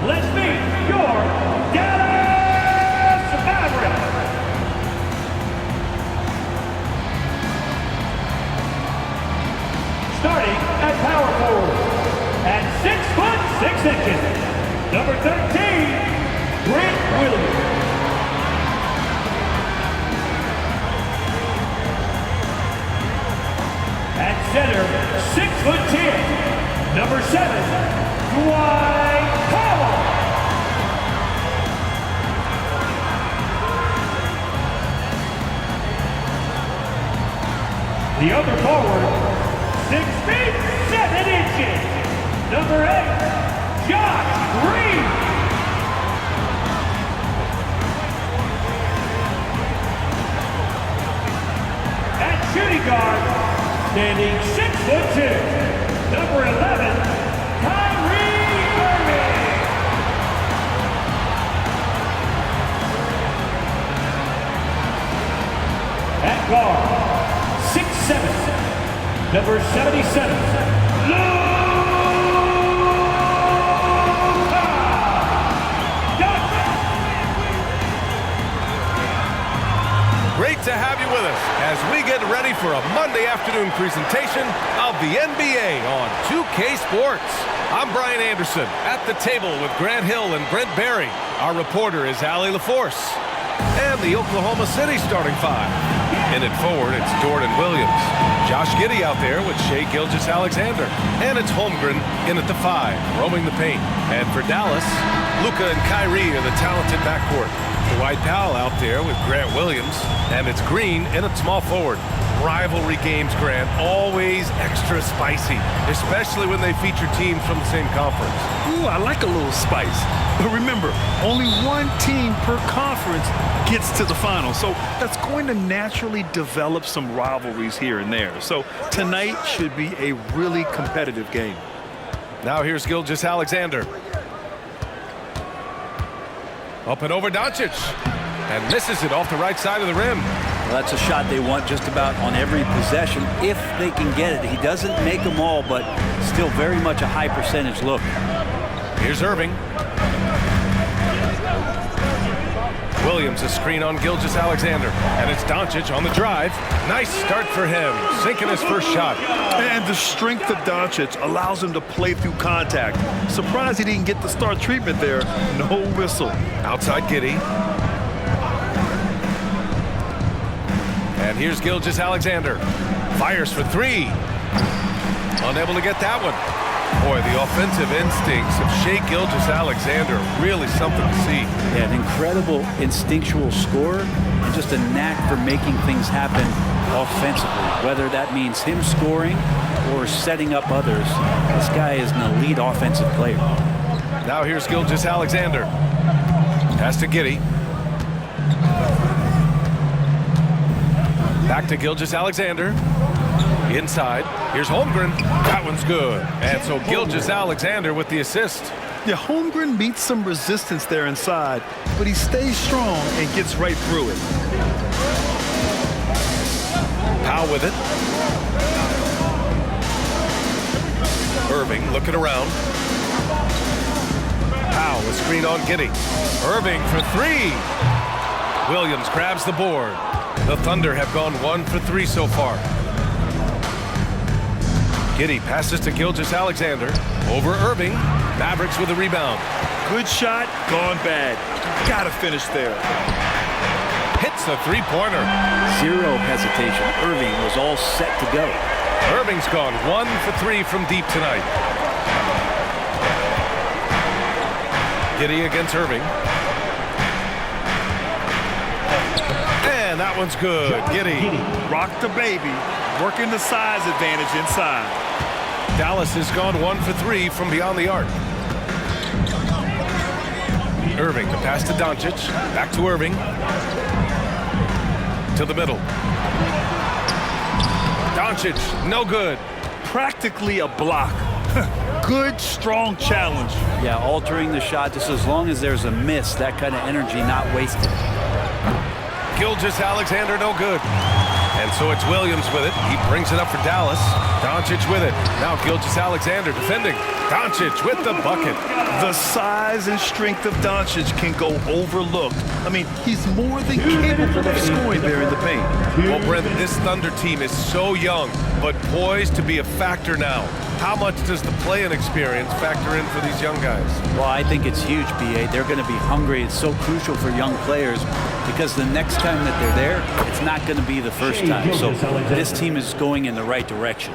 Let's meet your Dallas Mavericks. Starting at power forward at 6'6", number 13, Grant Williams. At center, 6'10", number 7, Dwight Powell. The other forward, 6 feet 7 inches, number 8, Josh Green. At shooting guard, standing 6'2", number 11, Kyrie Irving. At guard, 6'7", number 77, Great to have you with us as we get ready for a Monday afternoon presentation of the NBA on 2K Sports. I'm Brian Anderson at the table with Grant Hill and Brent Barry. Our reporter is Allie LaForce. And the Oklahoma City starting five. In at forward, it's Jordan Williams. Josh Giddey out there with Shai Gilgeous-Alexander. And it's Holmgren in at the 5, roaming the paint. And for Dallas, Luka and Kyrie are the talented backcourt. Dwight Powell out there with Grant Williams. And it's Green in at small forward. Rivalry games, Grant, always extra spicy, especially when they feature teams from the same conference. Ooh, I like a little spice. But remember, only one team per conference gets to the final. So that's going to naturally develop some rivalries here and there. So tonight should be a really competitive game. Now here's Gilgeous-Alexander. Up and over Doncic. And misses it off the right side of the rim. Well, that's a shot they want just about on every possession if they can get it. He doesn't make them all, but still very much a high percentage look. Here's Irving. Williams a screen on Gilgeous-Alexander. And it's Doncic on the drive. Nice start for him, sinking his first shot. And the strength of Doncic allows him to play through contact. Surprised he didn't get the star treatment there. No whistle. Outside Giddey. And here's Gilgeous-Alexander. Fires for 3. Unable to get that one. Boy, the offensive instincts of Shai Gilgeous-Alexander, really something to see. Yeah, an incredible instinctual scorer and just a knack for making things happen offensively. Whether that means him scoring or setting up others, this guy is an elite offensive player. Now here's Gilgeous-Alexander. Pass to Giddey. Back to Gilgeous-Alexander. Inside. Here's Holmgren. That one's good. And so Gilgeous-Alexander with the assist. Yeah, Holmgren meets some resistance there inside, but he stays strong and gets right through it. Powell with it. Irving looking around. Powell with screen on Giddey. Irving for 3. Williams grabs the board. The Thunder have gone 1 for 3 so far. Giddey passes to Gilgeous-Alexander. Over Irving. Mavericks with a rebound. Good shot, gone bad. Gotta finish there. Hits a 3-pointer. Zero hesitation. Irving was all set to go. Irving's gone 1 for 3 from deep tonight. Giddey against Irving. And that one's good. Giddey. Rock the baby. Working the size advantage inside. Dallas has gone 1 for 3 from beyond the arc. Irving, the pass to Doncic. Back to Irving. To the middle. Doncic, no good. Practically a block. good, strong challenge. Yeah, altering the shot just as long as there's a miss, that kind of energy not wasted. Gilgeous-Alexander no good. And so it's Williams with it. He brings it up for Dallas. Doncic with it. Now Gilgeous-Alexander defending. Doncic with the bucket. The size and strength of Doncic can go overlooked. I mean, he's more than capable of scoring there in the paint. Well, Brent, this Thunder team is so young, but poised to be a factor now. How much does the play-in experience factor in for these young guys? Well, I think it's huge, B.A. They're going to be hungry. It's so crucial for young players because the next time that they're there, it's not going to be the first time. So this team is going in the right direction.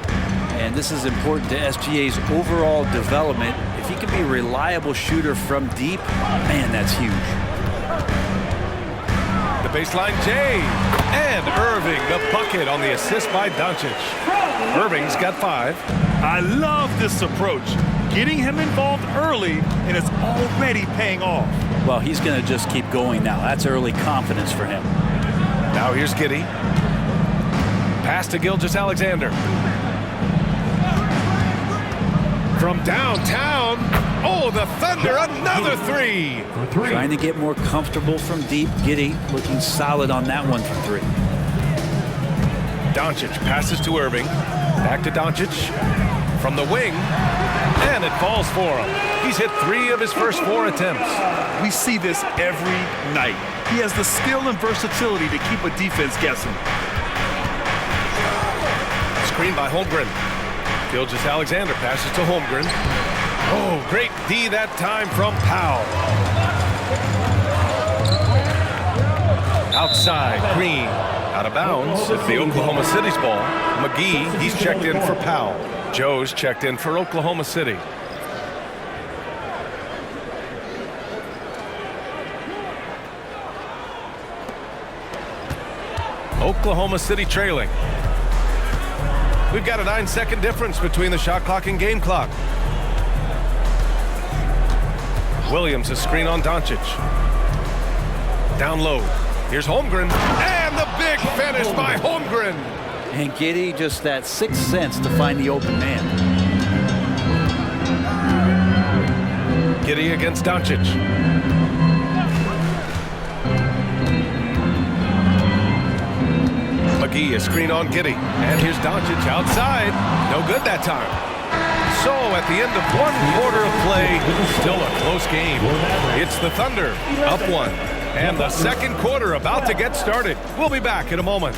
And this is important to SGA's overall development. If he can be a reliable shooter from deep, man, that's huge. The baseline J. And Irving, the bucket on the assist by Doncic. Irving's got 5. I love this approach. Getting him involved early, and it's already paying off. Well, he's going to just keep going now. That's early confidence for him. Now here's Giddey. Pass to Gilgeous-Alexander. From downtown. Oh, the Thunder, another 3. Trying to get more comfortable from deep. Giddey looking solid on that one from 3. Doncic passes to Irving. Back to Doncic. From the wing. And it falls for him. He's hit 3 of his first 4 attempts. We see this every night. He has the skill and versatility to keep a defense guessing. Screen by Holmgren. Gilgeous-Alexander passes to Holmgren. Oh, great D that time from Powell. Outside, Green. Out of bounds. It's the Oklahoma City's ball. McGee, he's checked in for Powell. Joe's checked in for Oklahoma City. Oklahoma City trailing. We've got a 9-second difference between the shot clock and game clock. Williams, a screen on Doncic. Down low. Here's Holmgren. And the big finish by Holmgren. And Giddey, just that 6th sense to find the open man. Giddey against Doncic. McGee, a screen on Giddey. And here's Doncic outside. No good that time. So at the end of 1 quarter of play, still a close game. It's the Thunder up 1. And the second quarter about to get started. We'll be back in a moment.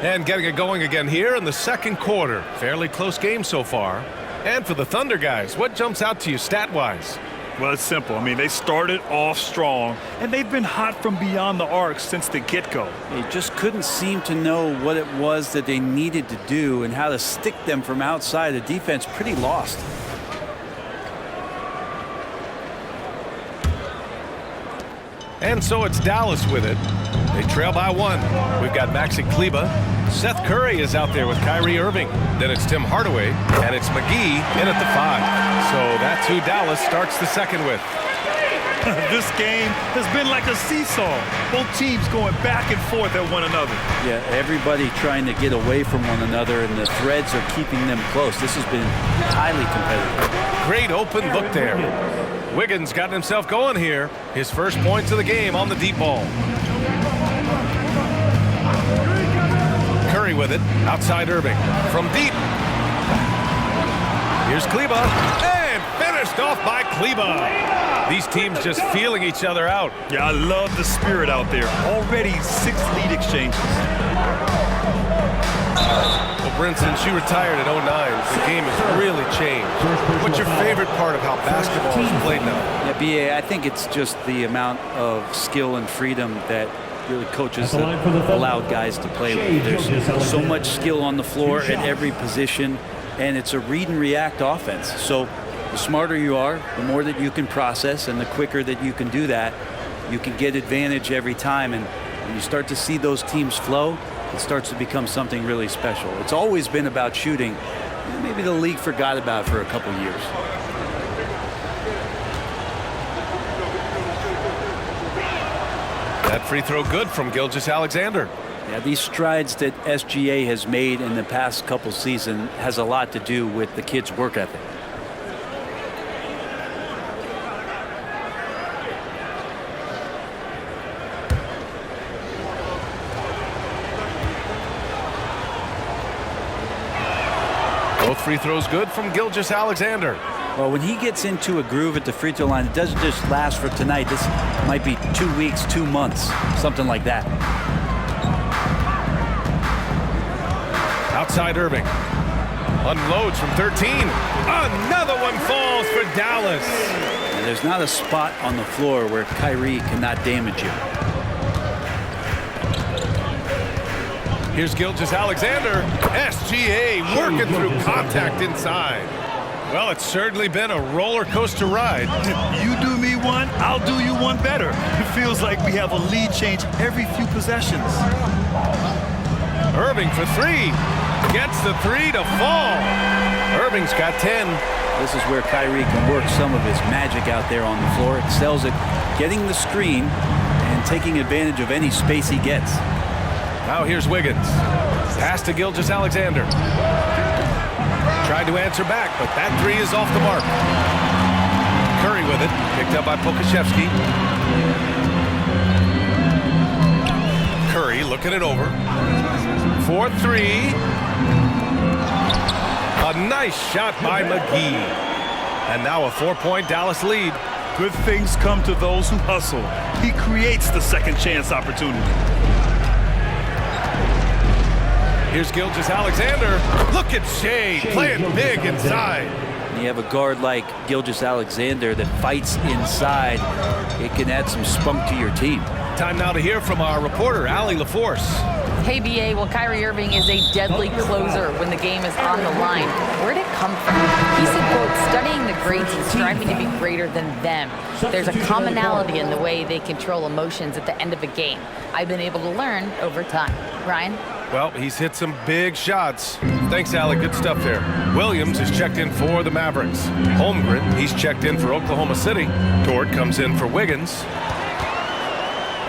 And getting it going again here in the second quarter. Fairly close game so far. And for the Thunder guys, what jumps out to you stat-wise? Well, it's simple. I mean, they started off strong, and they've been hot from beyond the arc since the get-go. They just couldn't seem to know what it was that they needed to do and how to stick them from outside. The defense pretty lost. And so it's Dallas with it. They trail by 1. We've got Maxi Kleber. Seth Curry is out there with Kyrie Irving. Then it's Tim Hardaway, and it's McGee in at the 5. So that's who Dallas starts the second with. This game has been like a seesaw. Both teams going back and forth at one another. Yeah, everybody trying to get away from one another, and the threads are keeping them close. This has been highly competitive. Great open look there. Wiggins got himself going here. His first points of the game on the deep ball. Curry with it. Outside Irving. From deep. Here's Kleber. And finished off by Kleber. These teams just feeling each other out. Yeah, I love the spirit out there. Already 6 lead exchanges. Well, Brent, since you retired in 09, the game has really changed. What's your favorite part of how basketball is played now? Yeah, BA, I think it's just the amount of skill and freedom that really coaches have allowed guys to play with. There's so much skill on the floor at every position, and it's a read and react offense. So the smarter you are, the more that you can process, and the quicker that you can do that, you can get advantage every time. And when you start to see those teams flow, it starts to become something really special. It's always been about shooting. Maybe the league forgot about it for a couple years. That free throw good from Gilgeous-Alexander. Yeah, these strides that SGA has made in the past couple seasons has a lot to do with the kid's work ethic. Both free throws good from Gilgeous-Alexander. Well, when he gets into a groove at the free throw line, it doesn't just last for tonight. This might be 2 weeks, 2 months, something like that. Outside Irving. Unloads from 13. Another one falls for Dallas. And there's not a spot on the floor where Kyrie cannot damage you. Here's Gilgeous-Alexander. SGA working through contact inside. Well, it's certainly been a roller coaster ride. You do me one, I'll do you one better. It feels like we have a lead change every few possessions. Irving for three. Gets the three to fall. Irving's got 10. This is where Kyrie can work some of his magic out there on the floor. Excels at getting the screen and taking advantage of any space he gets. Now here's Wiggins. Pass to Gilgeous-Alexander. Tried to answer back, but that three is off the mark. Curry with it. Picked up by Pokashevsky. Curry looking it over. 4-3. A nice shot by McGee. And now a 4-point Dallas lead. Good things come to those who hustle. He creates the second chance opportunity. Here's Gilgeous-Alexander. Look at Shea playing big inside. You have a guard like Gilgeous-Alexander that fights inside. It can add some spunk to your team. Time now to hear from our reporter, Allie LaForce. Hey, BA, well, Kyrie Irving is a deadly closer when the game is on the line. Where'd it come from? He said, quote, studying the greats and striving to be greater than them. There's a commonality in the way they control emotions at the end of a game. I've been able to learn over time. Ryan? Well, he's hit some big shots. Thanks, Allie. Good stuff there. Williams is checked in for the Mavericks. Holmgren, he's checked in for Oklahoma City. Dort comes in for Wiggins.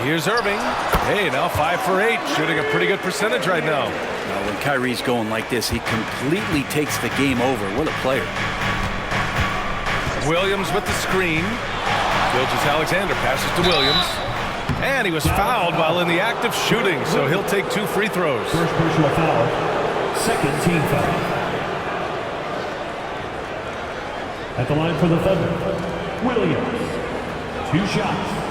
Here's Irving. Hey, now 5 for 8, shooting a pretty good percentage right now. Now, when Kyrie's going like this, he completely takes the game over. What a player. Williams with the screen. Gilgeous-Alexander passes to Williams. And he was fouled while in the act of shooting, so he'll take 2 free throws. First personal foul, second team foul. At the line for the Thunder, Williams. 2 shots.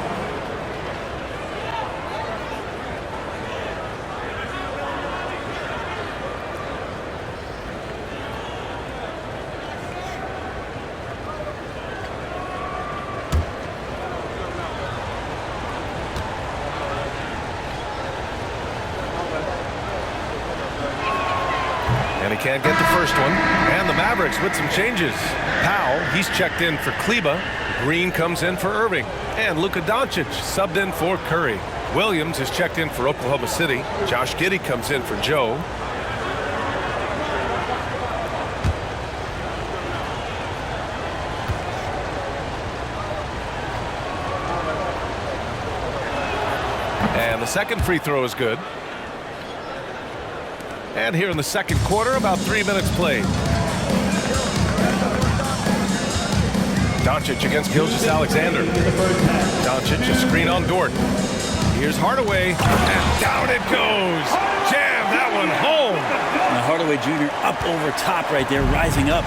And he can't get the first one. And the Mavericks with some changes. Powell, he's checked in for Kleba. Green comes in for Irving. And Luka Doncic subbed in for Curry. Williams is checked in for Oklahoma City. Josh Giddey comes in for Joe. And the second free throw is good. And here in the second quarter, about 3 minutes played. Doncic against Gilgeous-Alexander. Doncic, a screen on Dort. Here's Hardaway, and down it goes. Jam that one home. Now Hardaway Jr. up over top right there, rising up.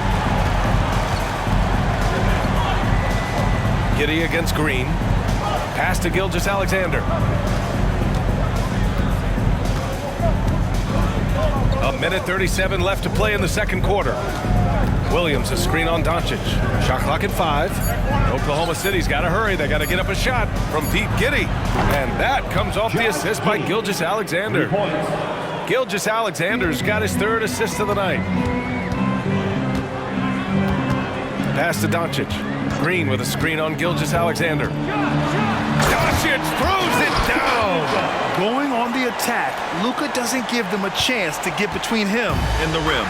Giddey against Green. Pass to Gilgeous-Alexander. A minute 37 left to play in the second quarter. Williams, a screen on Doncic. Shot clock at 5. Oklahoma City's got to hurry. They got to get up a shot from Pete Giddy. And that comes off the assist by Gilgeous-Alexander. Gilgeous-Alexander's got his 3rd assist of the night. Pass to Doncic. Green with a screen on Gilgeous-Alexander. Doncic throws it down. Going on the attack, Luka doesn't give them a chance to get between him and the rim.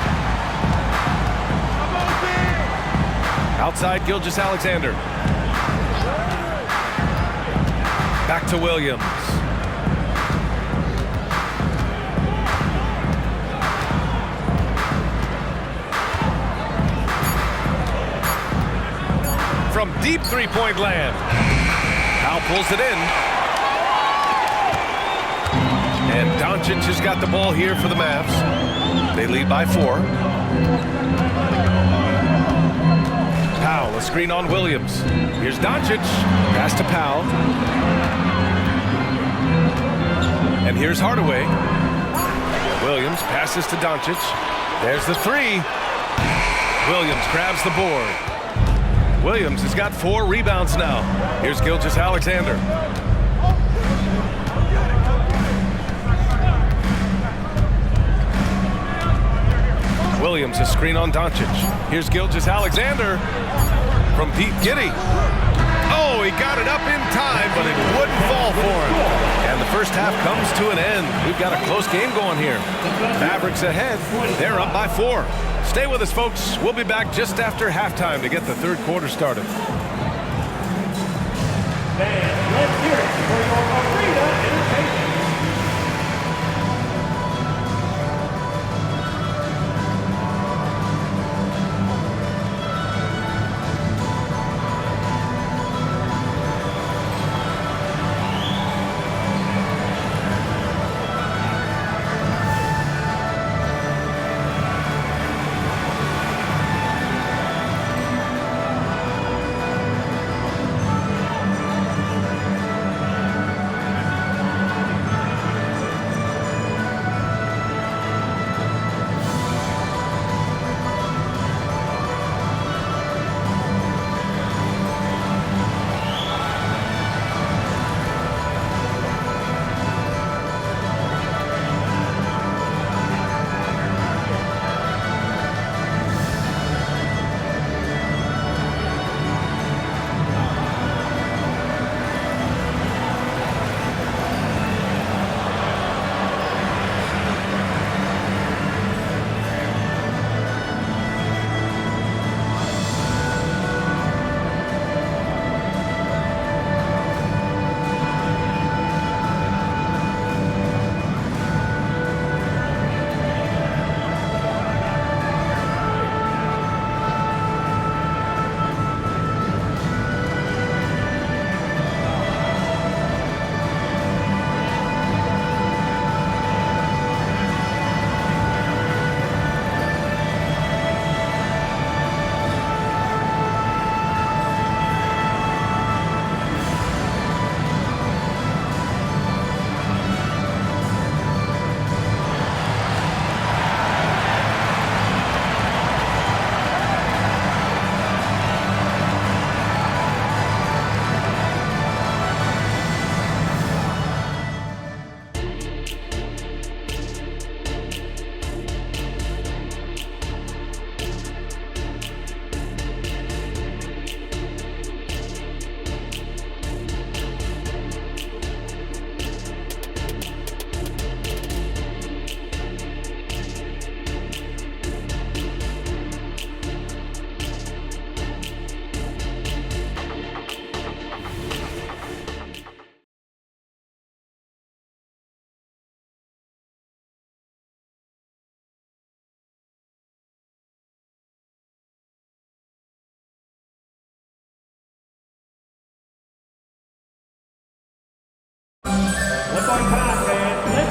Outside Gilgeous-Alexander. Back to Williams. From deep three-point land. Now pulls it in. And Doncic has got the ball here for the Mavs. They lead by 4. Powell, a screen on Williams. Here's Doncic. Pass to Powell. And here's Hardaway. Williams passes to Doncic. There's the 3. Williams grabs the board. Williams has got 4 rebounds now. Here's Gilgeous-Alexander. Williams, a screen on Doncic. Here's Gilgeous-Alexander from Pete Giddy. Oh, he got it up in time, but it wouldn't fall for him. And the first half comes to an end. We've got a close game going here. Mavericks ahead. They're up by 4. Stay with us, folks. We'll be back just after halftime to get the 3rd quarter started. And let's hear it for your arena entertainment.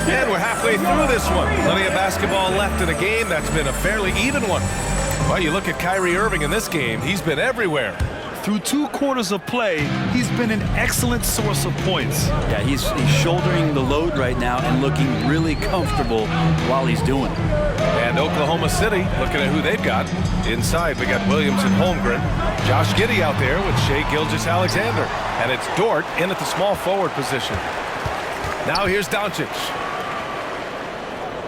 And we're halfway through this one. Plenty of basketball left in a game that's been a fairly even one. Well, you look at Kyrie Irving in this game. He's been everywhere. Through 2 quarters of play, he's been an excellent source of points. Yeah, he's shouldering the load right now and looking really comfortable while he's doing it. And Oklahoma City, looking at who they've got. Inside, we got Williams and Holmgren. Josh Giddey out there with Shai Gilgeous-Alexander. And it's Dort in at the small forward position. Now here's Doncic.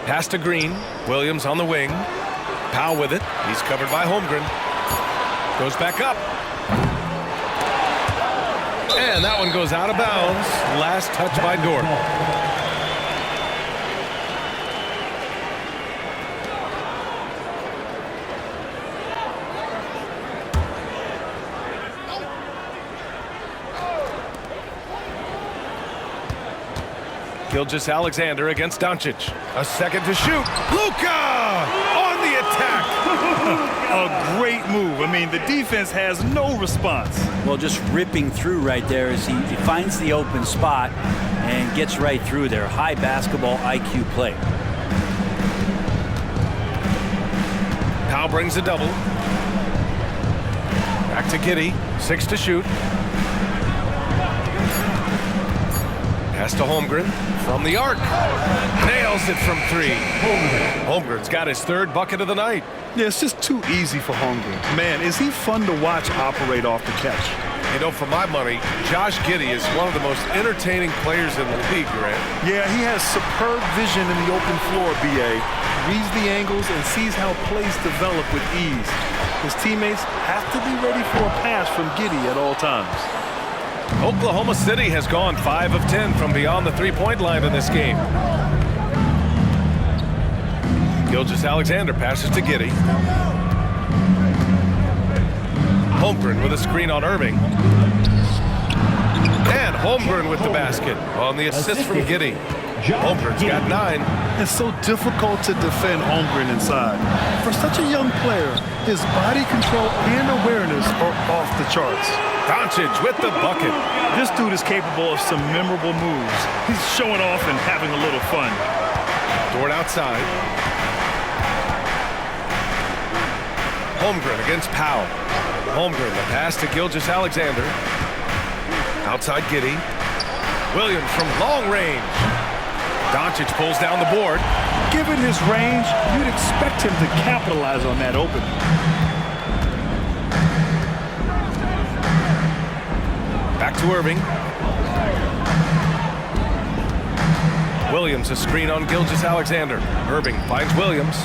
Pass to Green. Williams on the wing. Powell with it. He's covered by Holmgren. Goes back up. And that one goes out of bounds. Last touch by Dort. Gilgeous-Alexander against Doncic. A second to shoot. Luka on the attack. A great move. I mean, the defense has no response. Well, just ripping through right there as he finds the open spot and gets right through there. High basketball IQ play. Powell brings a double. Back to Giddey. 6 to shoot. Pass to Holmgren from the arc. Nails it from 3. Holmgren's got his 3rd bucket of the night. Yeah, it's just too easy for Holmgren. Man, is he fun to watch operate off the catch. You know, for my money, Josh Giddey is one of the most entertaining players in the league, Grant. Yeah, he has superb vision in the open floor, B.A. Reads the angles and sees how plays develop with ease. His teammates have to be ready for a pass from Giddey at all times. Oklahoma City has gone 5 of 10 from beyond the 3-point line in this game. Gilgeous-Alexander passes to Giddey. Holmgren with a screen on Irving. And Holmgren with the basket on the assist from Giddey. Holmgren's got 9. It's so difficult to defend Holmgren inside. For such a young player, his body control and awareness are off the charts. Doncic with the bucket. This dude is capable of some memorable moves. He's showing off and having a little fun. Dort outside. Holmgren against Powell. Holmgren, the pass to Gilgeous-Alexander. Outside Giddey. Williams from long range. Doncic pulls down the board. Given his range, you'd expect him to capitalize on that opening. Back to Irving. Williams a screen on Gilgeous-Alexander. Irving finds Williams.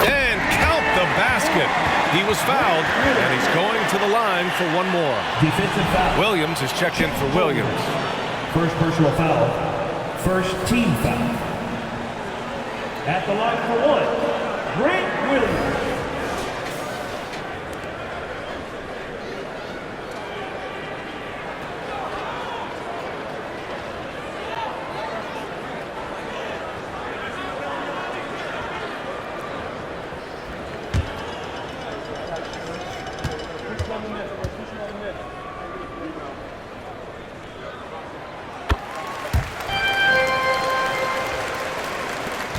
And count the basket. He was fouled, and he's going to the line for one more. Defensive foul. Williams is checked in for Williams. First personal foul. First team foul. At the line for 1, Grant Williams.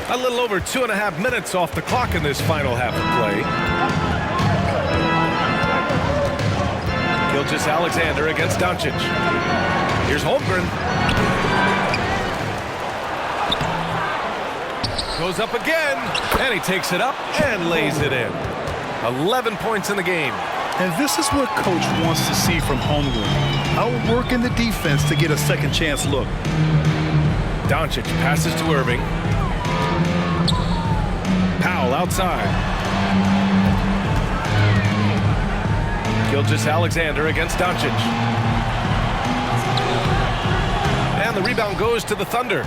A little over 2.5 minutes off the clock in this final half of play. Gilgeous-Alexander against Doncic. Here's Holmgren. Goes up again, and he takes it up and lays it in. 11 points in the game. And this is what Coach wants to see from Holmgren. Outworking the defense to get a second chance look. Doncic passes to Irving. Powell outside. Gilgeous-Alexander against Doncic. And the rebound goes to the Thunder.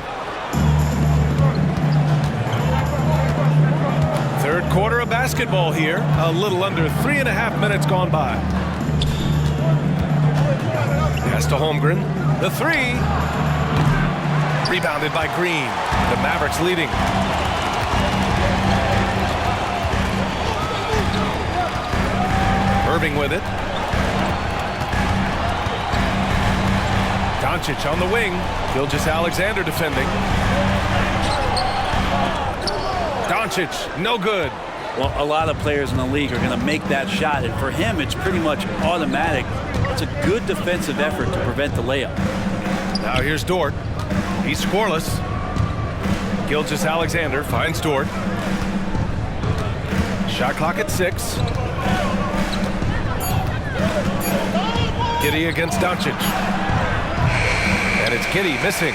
Third quarter of basketball here. A little under 3.5 minutes gone by. Pass to Holmgren. The 3. Rebounded by Green. The Mavericks leading. Irving with it. Doncic on the wing. Gilgeous-Alexander defending. Doncic, no good. Well, a lot of players in the league are going to make that shot, and for him, it's pretty much automatic. It's a good defensive effort to prevent the layup. Now here's Dort. He's scoreless. Gilgeous-Alexander finds Dort. Shot clock at 6. Giddey against Doncic. And it's Giddey missing.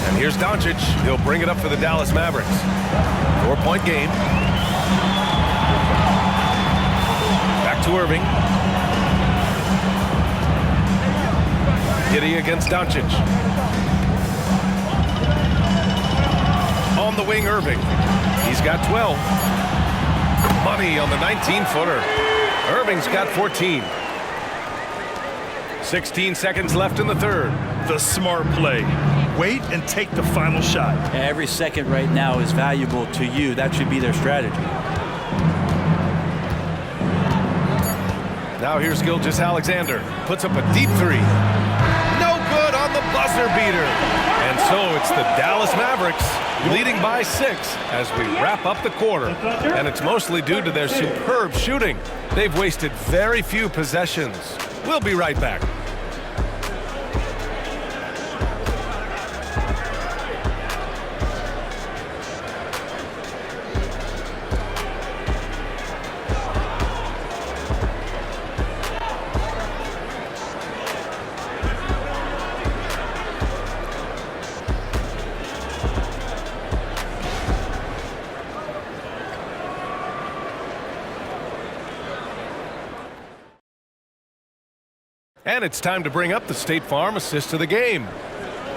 And here's Doncic. He'll bring it up for the Dallas Mavericks. 4-point game. Back to Irving. Giddey against Doncic. On the wing, Irving. He's got 12. Money on the 19-footer. Irving's got 14. 16 seconds left in the third. The smart play. Wait and take the final shot. Every second right now is valuable to you. That should be their strategy. Now here's Gilgeous-Alexander. Puts up a deep 3. No good on the buzzer beater. And so it's the Dallas Mavericks leading by 6 as we wrap up the quarter. And it's mostly due to their superb shooting. They've wasted very few possessions. We'll be right back. And it's time to bring up the State Farm assist of the game.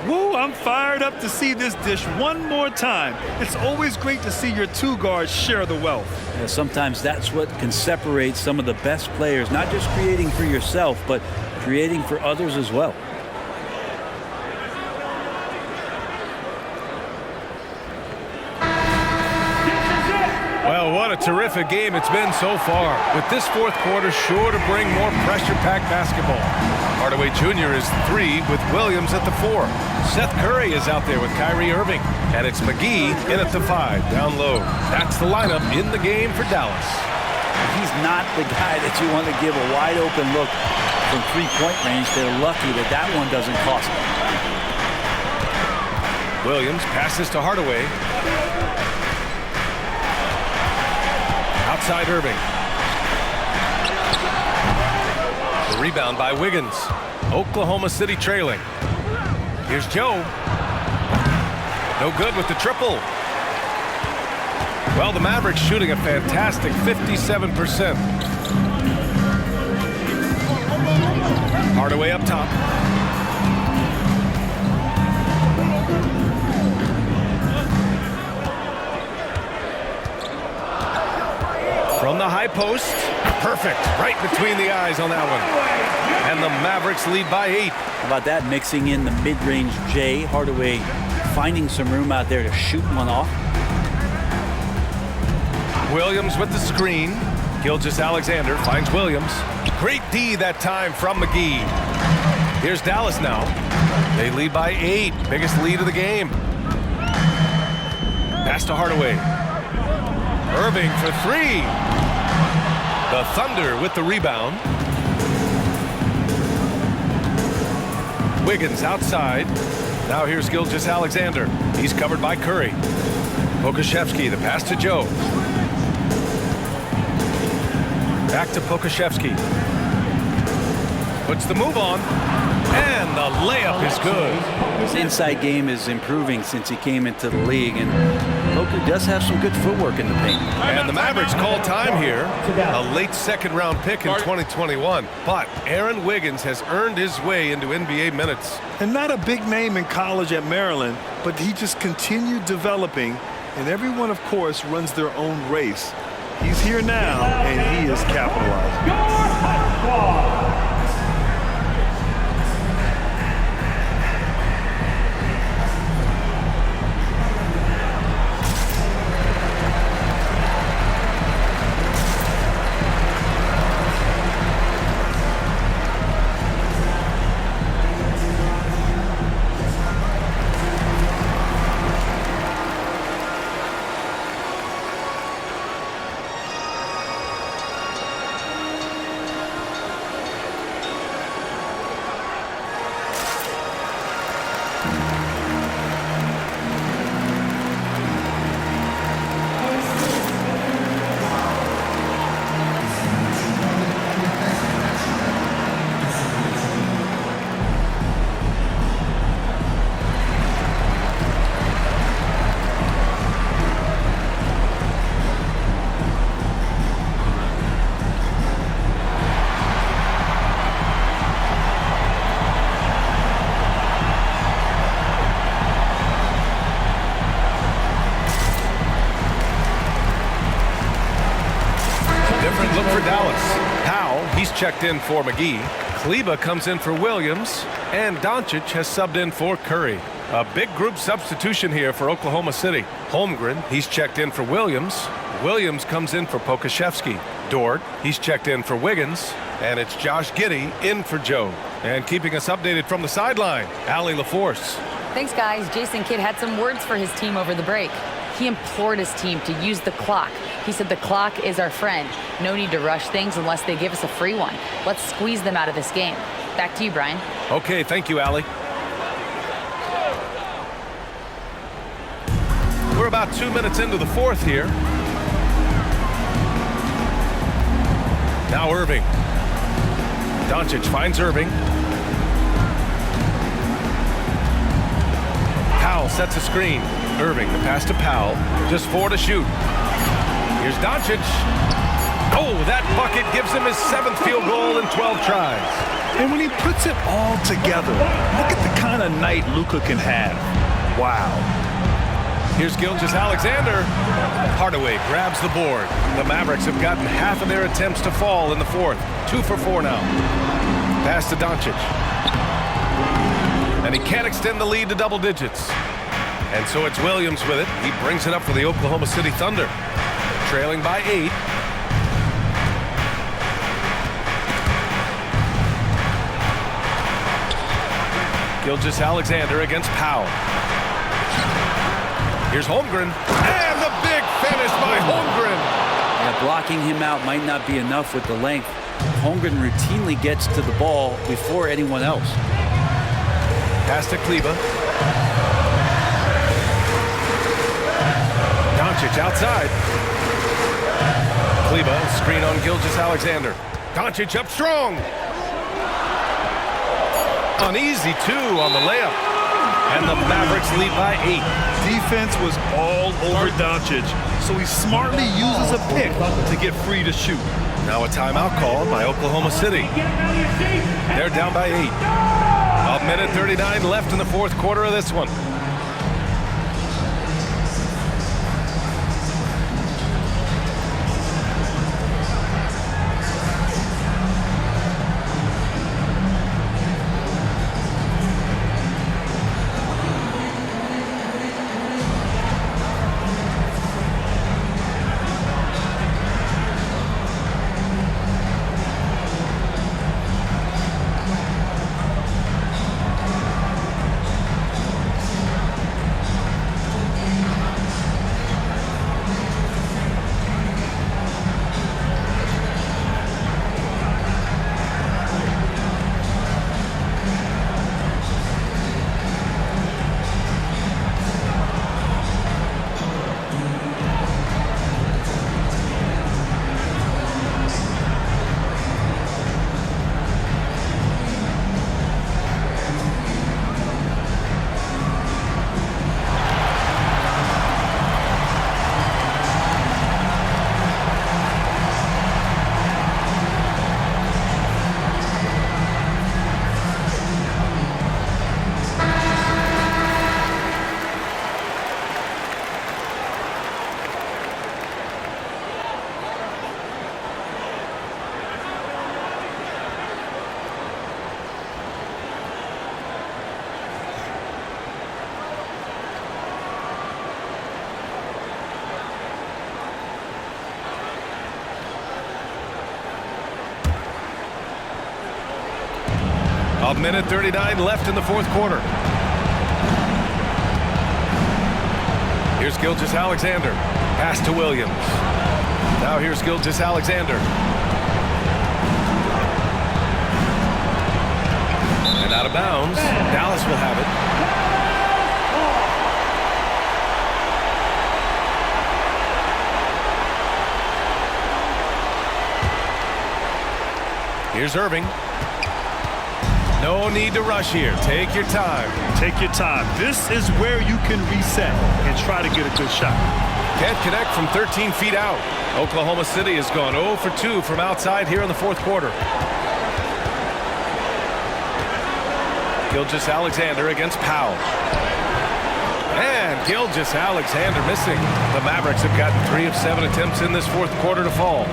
Woo, I'm fired up to see this dish one more time. It's always great to see your two guards share the wealth. Yeah, sometimes that's what can separate some of the best players, not just creating for yourself, but creating for others as well. Well, what a terrific game it's been so far, with this fourth quarter sure to bring more pressure-packed basketball. Hardaway Jr. is 3 with Williams at the 4. Seth Curry is out there with Kyrie Irving, and it's McGee in at the 5 down low. That's the lineup in the game for Dallas. He's not the guy that you want to give a wide-open look from three-point range. They're lucky that that one doesn't cost them. Williams passes to Hardaway. Outside Irving. The rebound by Wiggins. Oklahoma City trailing. Here's Joe. No good with the triple. Well, the Mavericks shooting a fantastic 57%. Hardaway up top. From the high post. Perfect. Right between the eyes on that one. And the Mavericks lead by 8. How about that, mixing in the mid-range J. Hardaway finding some room out there to shoot one off. Williams with the screen. Gilgeous-Alexander finds Williams. Great D that time from McGee. Here's Dallas now. They lead by 8. Biggest lead of the game. Pass to Hardaway. Irving for 3. The Thunder with the rebound. Wiggins outside. Now here's Gilgeous-Alexander. He's covered by Curry. Pokusevski, the pass to Joe. Back to Pokusevski. Puts the move on. And the layup is good. His inside game is improving since he came into the league, and Poku does have some good footwork in the paint. And the Mavericks call time here. A late second-round pick in 2021. But Aaron Wiggins has earned his way into NBA minutes. And not a big name in college at Maryland, but he just continued developing, and everyone, of course, runs their own race. He's here now, and he is capitalizing. for Dallas. Powell, he's checked in for McGee. Kleba comes in for Williams. And Doncic has subbed in for Curry. A big group substitution here for Oklahoma City. Holmgren, he's checked in for Williams. Williams comes in for Pokashevsky. Dort, he's checked in for Wiggins. And it's Josh Giddey in for Joe. And keeping us updated from the sideline, Allie LaForce. Thanks, guys. Jason Kidd had some words for his team over the break. He implored his team to use the clock. He said the clock is our friend. No need to rush things unless they give us a free one. Let's squeeze them out of this game. Back to you, Brian. Okay, thank you, Allie. We're about 2 minutes into the fourth here. Now Irving. Doncic finds Irving. Powell sets a screen. Irving, the pass to Powell. Just 4 to shoot. Here's Doncic. Oh, that bucket gives him his 7th field goal in 12 tries. And when he puts it all together, look at the kind of night Luka can have. Wow. Here's Gilgeous-Alexander. Hardaway grabs the board. The Mavericks have gotten half of their attempts to fall in the fourth. 2 for 4 now. Pass to Doncic. And he can't extend the lead to double digits. And so it's Williams with it. He brings it up for the Oklahoma City Thunder. Trailing by 8. Gilgeous-Alexander against Powell. Here's Holmgren. And the big finish by Holmgren. Yeah, blocking him out might not be enough with the length. Holmgren routinely gets to the ball before anyone else. Pass to Kleba. Doncic outside. Kleba, screen on Gilgeous-Alexander. Doncic up strong. An easy 2 on the layup. And the Mavericks lead by 8. Defense was all over Doncic, so he smartly uses a pick to get free to shoot. Now a timeout called by Oklahoma City. They're down by 8. A minute 39 left in the fourth quarter of this one. A minute 39 left in the fourth quarter. Here's Gilgeous-Alexander. Pass to Williams. Now here's Gilgeous-Alexander. And out of bounds. Dallas will have it. Here's Irving. No need to rush here. Take your time. Take your time. This is where you can reset and try to get a good shot. Can't connect from 13 feet out. Oklahoma City has gone 0 for 2 from outside here in the fourth quarter. Gilgeous-Alexander against Powell. And Gilgeous-Alexander missing. The Mavericks have gotten 3 of 7 attempts in this fourth quarter to fall.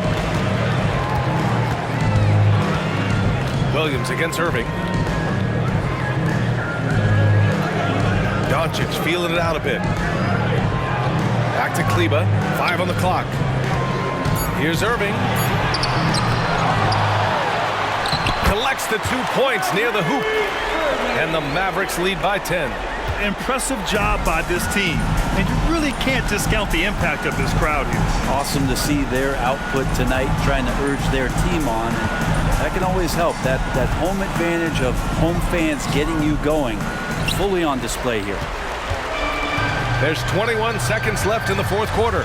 Williams against Irving. Doncic feeling it out a bit. Back to Kleba. 5 on the clock. Here's Irving. Collects the 2 points near the hoop. And the Mavericks lead by 10. Impressive job by this team. And you really can't discount the impact of this crowd here. Awesome to see their output tonight, trying to urge their team on. That can always help. That home advantage of home fans getting you going, fully on display here. There's 21 seconds left in the fourth quarter.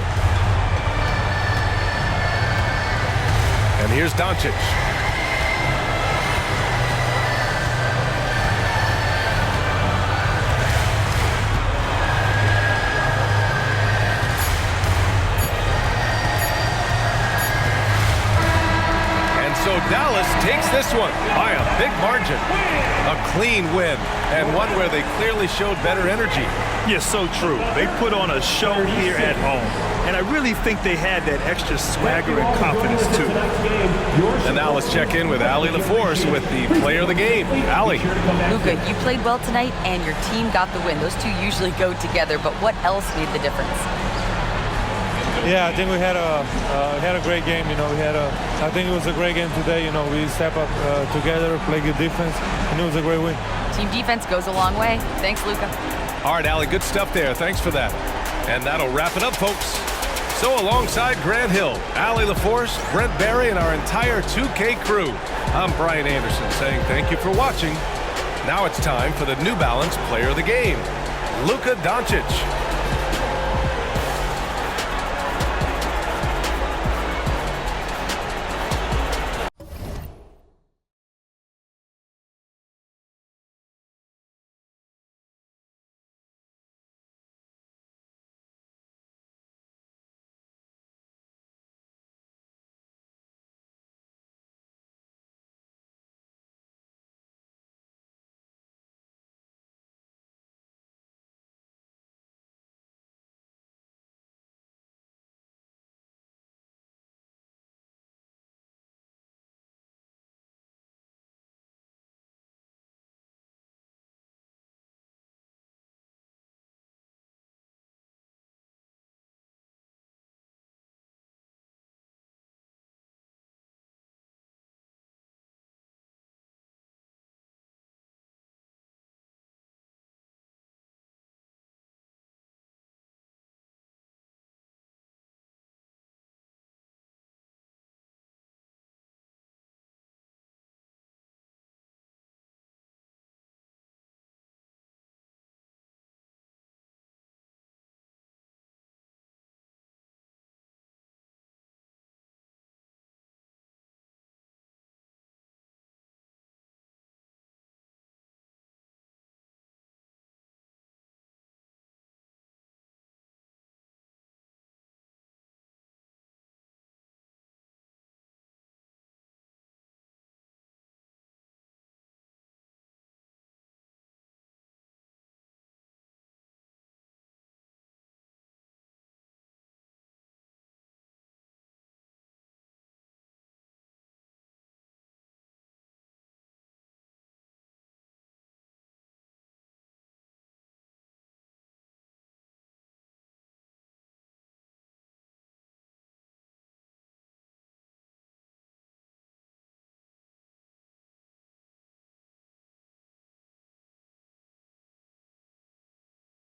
And here's Doncic. So Dallas takes this one by a big margin. A clean win, and one where they clearly showed better energy. Yes, so true. They put on a show here at home, and I really think they had that extra swagger and confidence too. And now let's check in with Allie LaForce with the player of the game. Allie. Luka, you played well tonight, and your team got the win. Those two usually go together, but what else made the difference? Yeah, I think we had a great game. You know, I think it was a great game today. You know, we step up together, play good defense, and it was a great win. Team defense goes a long way. Thanks, Luka. All right, Allie, good stuff there. Thanks for that. And that'll wrap it up, folks. So alongside Grant Hill, Allie LaForce, Brent Barry, and our entire 2K crew, I'm Brian Anderson saying thank you for watching. Now it's time for the New Balance Player of the Game, Luka Doncic.